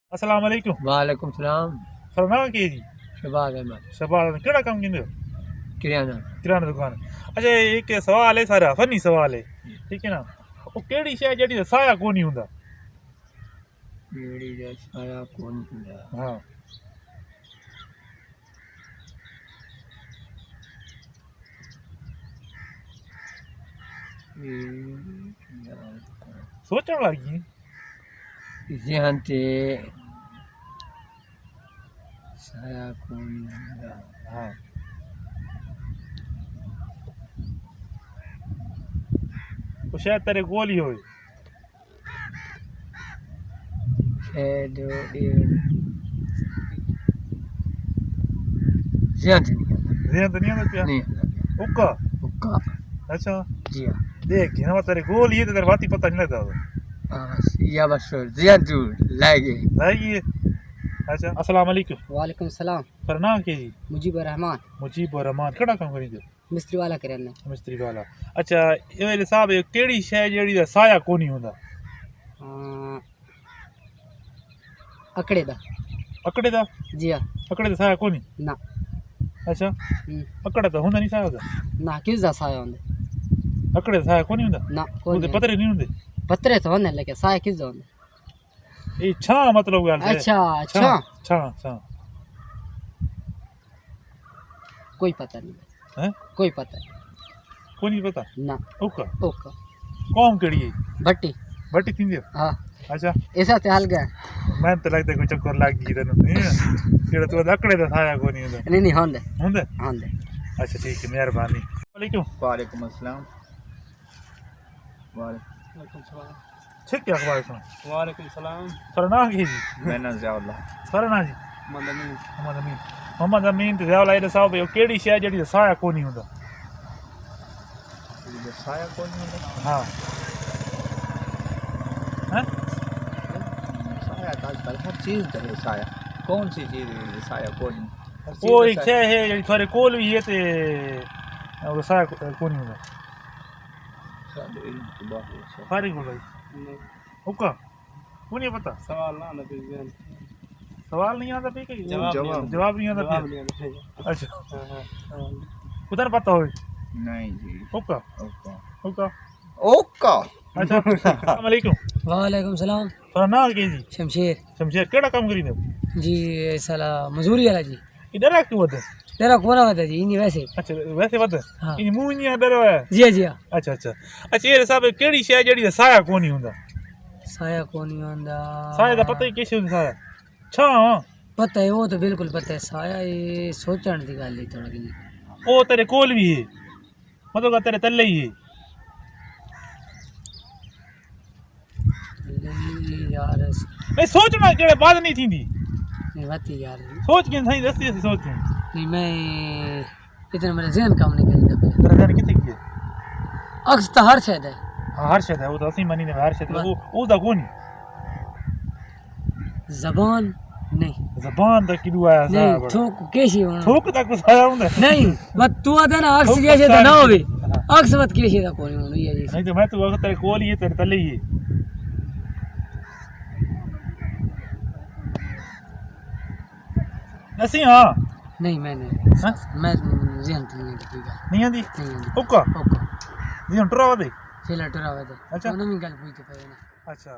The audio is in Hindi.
अस्सलाम वालेकुम। वालेकुम सलाम। फरमा के जी शहबाज अहमद। शहबाज केड़ा काम किंदे हो? किराना। किराना दुकान। अच्छा एक सवाल है सारा फनी सवाल है, ठीक है ना? वो केड़ी शय जेडी साया कोनी हुंदा? जेड़ी दा साया कोनी हुंदा। हां सोचण लगी ज़हन ते साया कोनी हुंदा। हां वो शायद तेरे गोल ही होए। शायद ये ज़हन ते ज़हन तो नहीं आंदा पिया। नहीं उक्का उक्का। अच्छा जी हाँ। देख गिनवा तेरे गोल ही है तो तेरे बात ही पता नहीं लगता। या बस ज़हन तू लाएगे लाएगी ये। अच्छा अस्सलाम वालेकुम। वालेकुम सलाम। फरना के जी मुजीबर रहमान। मुजीबर रहमान केड़ा काम करिंदे? मिस्त्री वाला करने। मिस्त्री वाला। अच्छा ये साहब केड़ी शय जेडी दा साया कोनी हुंदा? अकड़े दा। अकड़े दा? जी हाँ। अकड़े दा साया कोनी ना। अच्छा अकड़ा तो हुंदा नहीं साया दा? ना किस दा साया होंदे? अकड़े दा साया कोनी हुंदा? ना कोनी पतरे नहीं हुंदे? पतरे तो होंदे लेकिन साया किस दा होंदे? ये छा मतलब गल अच्छा अच्छा छा छा कोई पता नहीं हैं कोई पता कोनी पता ना। ओका ओका कौम केड़ी है? भट्टी। भट्टी थींदी? हाँ अच्छा ऐसा ते हल गया। मैं तो लगता कोई चक्कर लग गई तेन केड़ा तू अकड़े दा साया कोनी हुंदा? नहीं होंदे हुंदे? होंदे। अच्छा ठीक है मेहरबानी। वालेकुम। वालेकुम अस्सलाम। वालेकुम सलाम। ठीक है अखबार सुन। वालेकुम सलाम। फरना की जी मैंने ज़्यादा फरना जी मोहम्मद अमीन। मोहम्मद अमीन। मोहम्मद अमीन ते ज़ावला ये साहब केड़ी शय जेडी साया कोनी हुंदा? साया कोनी हुंदा। हां हैं साया तो आजकल हर चीज़ का है साया। कौन सी चीज़ है साया कोनी? वो एक शय है जेडी थोड़े कोल भी है ते वो साया कोनी हुंदा। फारिग हो गई ओका कोनी पता। सवाल ना आंदा पे सवाल नहीं आता पे जवाब नहीं आता पे। अच्छा उधर पता हो नहीं जी। ओका ओका ओका ओका। अच्छा अस्सलाम वालेकुम। वालेकुम सलाम। फरना के जी शमशेर। शमशेर केड़ा काम करिंदे? जी साला मजदूरी वाला जी। इधर आ क्यों होता? तेरा कोना बता जी इन वैसे। अच्छा वैसे बता हाँ। इन मुंह नहीं डर है। जी जी हाँ। अच्छा अच्छा अच्छा ये साहब केड़ी शय जेडी साया कोनी हुंदा? साया कोनी होंदा। साया दा पता ही कैसे हुंदा साया? छा पता है वो तो बिल्कुल पता है। साया ये सोचण दी गल है थोड़ा की। ओ तेरे कोल भी है मतलब तेरे तल्ले ही है। यार मैं सोचना केड़े बात नहीं थींदी नहीं बात यार। सोच के सही दस्ती से सोच के नहीं मैं इतना मेरा ज़हन काम नहीं करीदा पे। तेरा जान किथे की है? अक्स तो हर शायद है। हां हर शय है वो तो असली मनी ने हर शय वो दा कोनी जबान नहीं ज़बान दा किदू आया नहीं साहब थोक कैसी होना थोक तक साया हुंदा नहीं मत तू आदा ना अक्स कैसे तो ना होवे अक्स मत कैसे तो कोई होना ये जी। नहीं तो मैं तो अगर तेरे कोल ही है तेरे तले ही है। नसी हां नहीं मैंने हाँ? मैं ज़हन तो नहीं है नहीं आंदी नहीं है ओका ओके जी टुरावा दे। फिलहाल टुरा हुआ था। अच्छा। उन्होंने गल पूछते पे ना। अच्छा